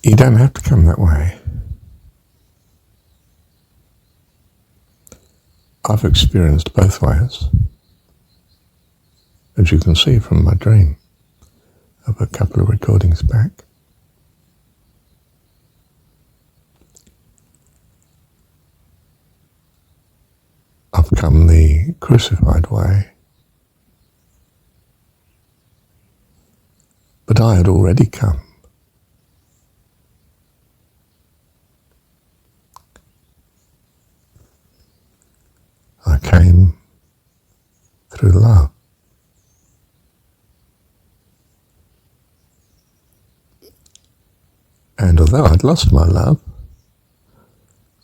You don't have to come that way. I've experienced both ways, as you can see from my dream of a couple of recordings back. I've come the crucified way, but I had already come. I came through love. And although I'd lost my love,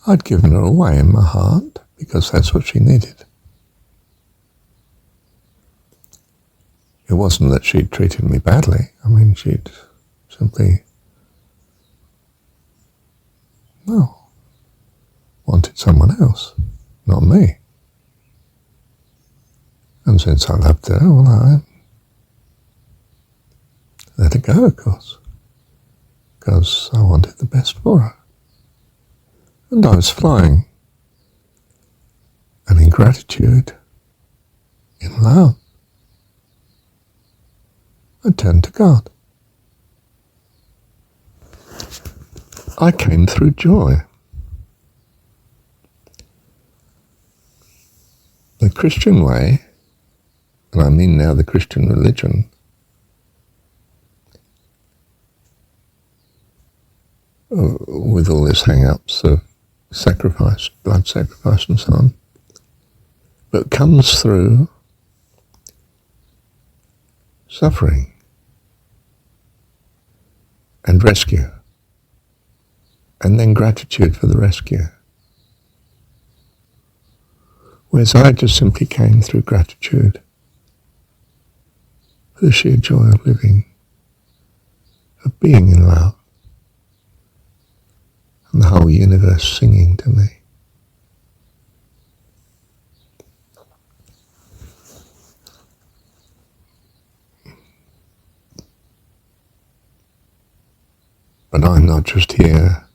I'd given her away in my heart because that's what she needed. It wasn't that she'd treated me badly. I mean, she'd simply, wanted someone else, not me. And since I loved her, well, I let her go, of course, because I wanted the best for her. And I was flying. And in gratitude, in love, I turned to God. I came through joy. The Christian way, and I mean now the Christian religion, with all this hang-ups of sacrifice, blood sacrifice and so on, but comes through suffering and rescue, and then gratitude for the rescue. Whereas I just simply came through gratitude for the sheer joy of living, of being in love, and the whole universe singing to me. But I'm not just here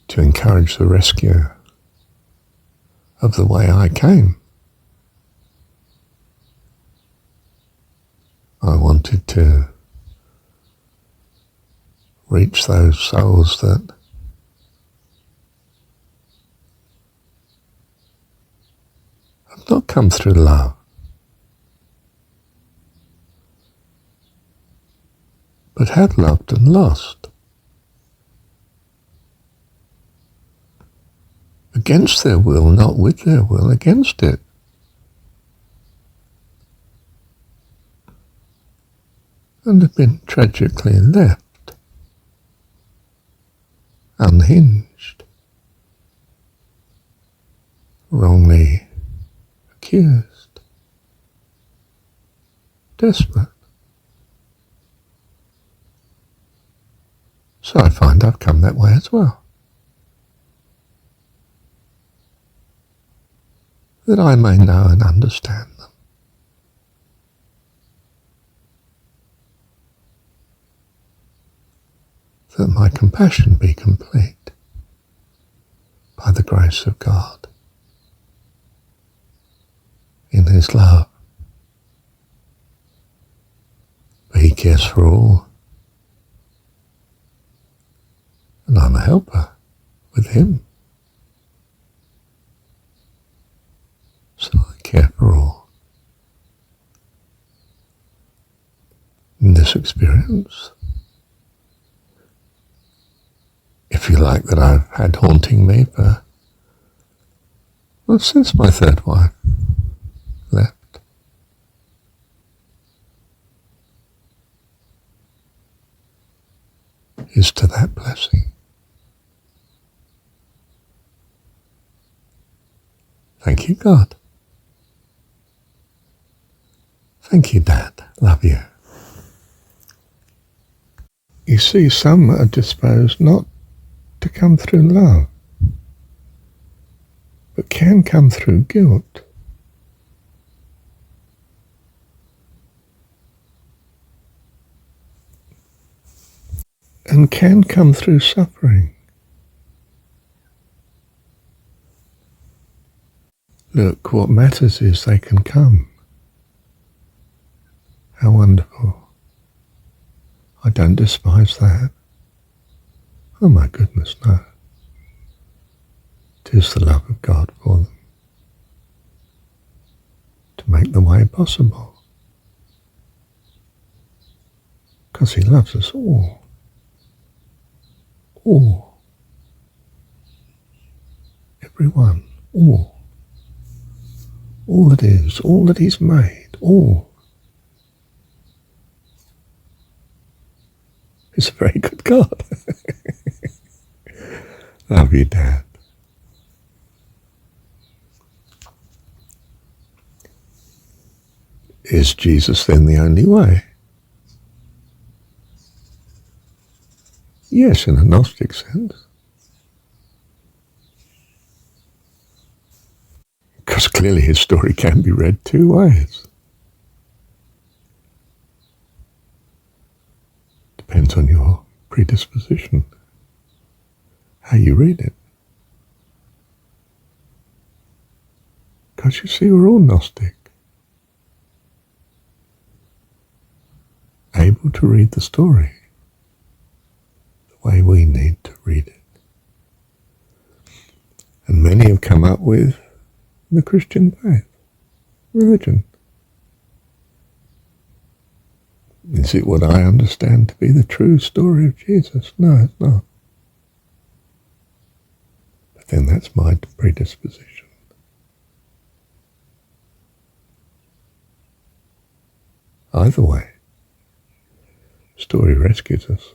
to encourage the rescue of the way I came. I wanted to reach those souls that have not come through love, but had loved and lost. Against their will, not with their will, against it. And have been tragically left, unhinged, wrongly accused, desperate. So I find I've come that way as well. That I may know and understand them. That my compassion be complete by the grace of God in His love. For He cares for all, and I'm a helper with Him. So I care for all. In this experience, if you like, that I've had haunting me for, well, since my third wife left. Is to that blessing. Thank you, God. Thank you, Dad. Love you. You see, some are disposed not to come through love, but can come through guilt. and can come through suffering. Look, what matters is they can come. How wonderful. I don't despise that. Oh my goodness, no. It is the love of God for them to make the way possible. Because he loves us all. All. Everyone. All. All that is. All that he's made. All. He's a very good God. Love you, Dad. Is Jesus then the only way? Yes, in a Gnostic sense. Because clearly his story can be read two ways. Depends on your predisposition, how you read it. Because you see, we're all Gnostic. Able to read the story the way we need to read it. And many have come up with the Christian faith, religion. Is it what I understand to be the true story of Jesus? No, it's not. But then that's my predisposition. Either way, story rescues us.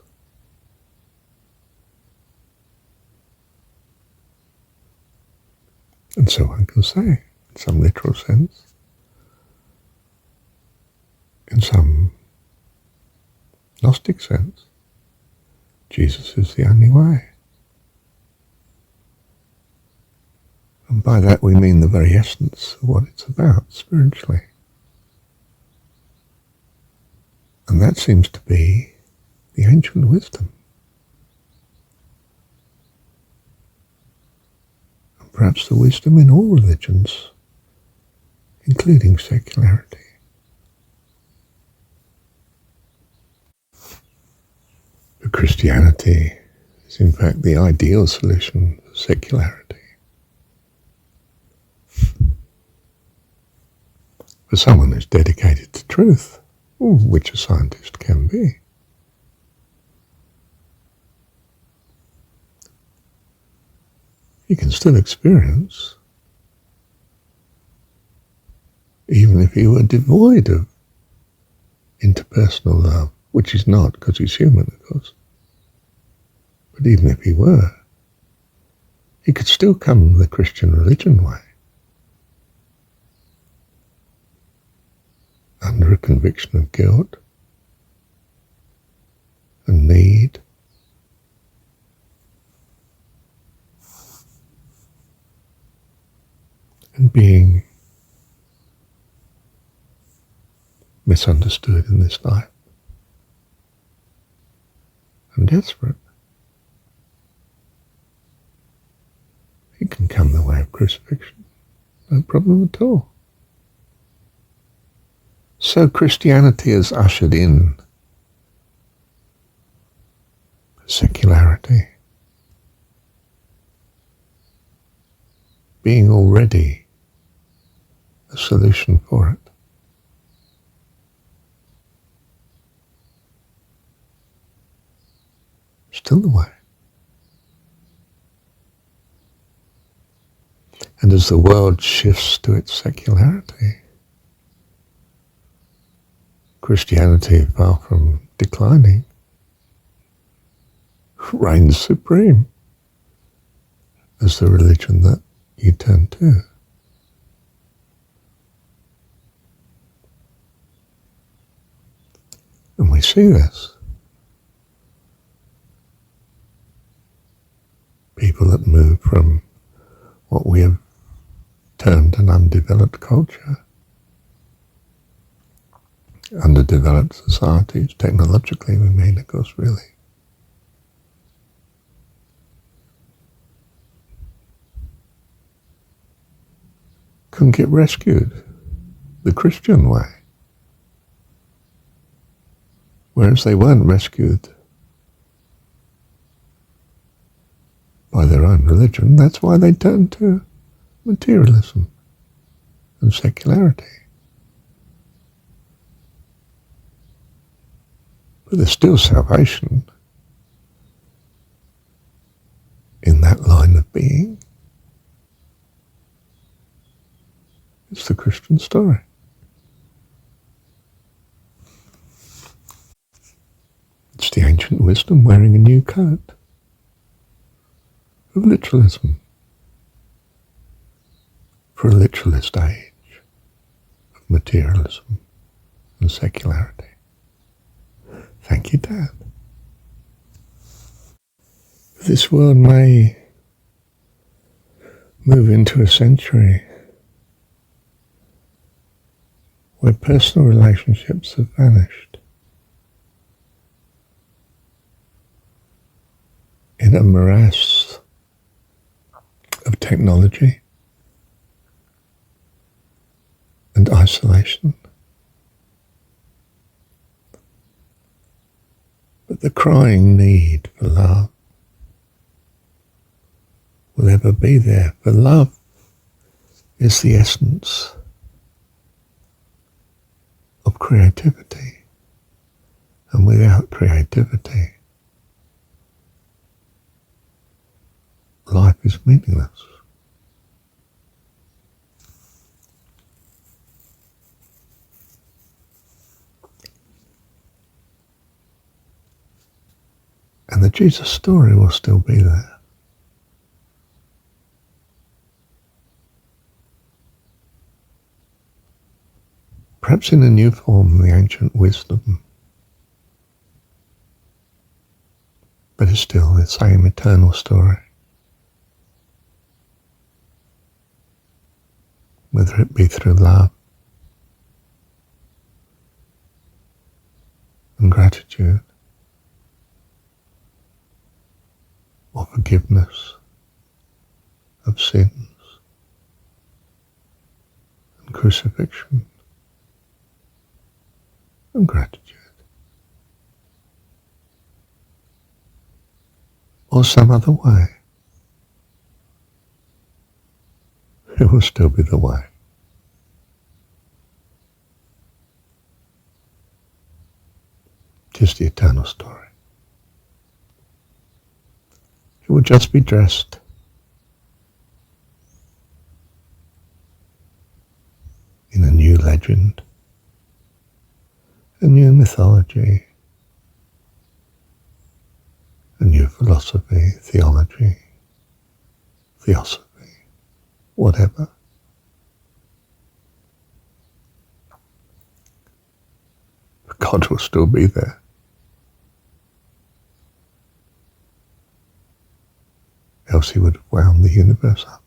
And so one can say, in some literal sense, in some Gnostic sense, Jesus is the only way. And by that we mean the very essence of what it's about spiritually. And that seems to be the ancient wisdom. And perhaps the wisdom in all religions, including secularity. But Christianity is in fact the ideal solution for secularity. For someone who's dedicated to truth, which a scientist can be. He can still experience, even if he were devoid of interpersonal love, which he's not because he's human, of course. But even if he were, he could still come the Christian religion way. Under a conviction of guilt and need, and being misunderstood in this life, and desperate. He can come the way of crucifixion, no problem at all. So Christianity has ushered in secularity, being already a solution for it. Still the way. And as the world shifts to its secularity, Christianity, far from declining, reigns supreme as the religion that you turn to. And we see this. People that move from what we have termed an undeveloped culture, underdeveloped societies, technologically we mean, of course, really, couldn't get rescued the Christian way. Whereas they weren't rescued by their own religion. That's why they turned to materialism and secularity. But there's still salvation in that line of being. It's the Christian story. It's the ancient wisdom wearing a new coat of literalism for a literalist age of materialism and secularity. Thank you, Dad. This world may move into a century where personal relationships have vanished in a morass of technology and isolation. But the crying need for love will ever be there, for love is the essence of creativity, and without creativity, life is meaningless. And the Jesus story will still be there. Perhaps in a new form, the ancient wisdom, but it's still the same eternal story. Whether it be through love and gratitude, or forgiveness of sins and crucifixion and gratitude, or some other way, it will still be the way. Just the eternal story. It will just be dressed in a new legend, a new mythology, a new philosophy, theology, theosophy, whatever. But God will still be there. Else he would have wound the universe up.